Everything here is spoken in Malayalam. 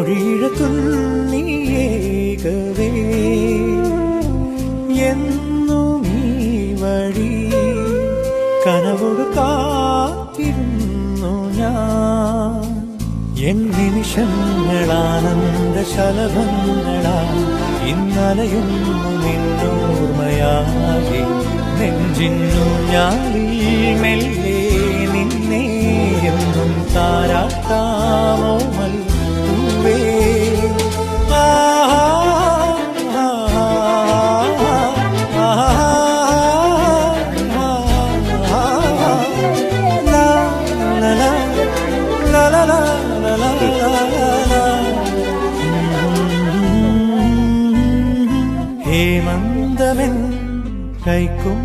മൊഴിഴത്തുള്ളിയേകവേ എന്നും ഈ വഴി കനവോട് കാത്തിരുന്നു ഞാൻ. എൻ നിമിഷങ്ങളാനന്ദ ശലഭങ്ങളാ ഇന്നലയൊന്നു നിന്നോർമ്മയാകെ നെഞ്ചിന്നു ഞാനിൽ മെല്ലെ നിന്നെ എന്നും താരാട്ടാമോ മൽപ്പൂവേ. ഹേമന്തമെൻ കൈക്കും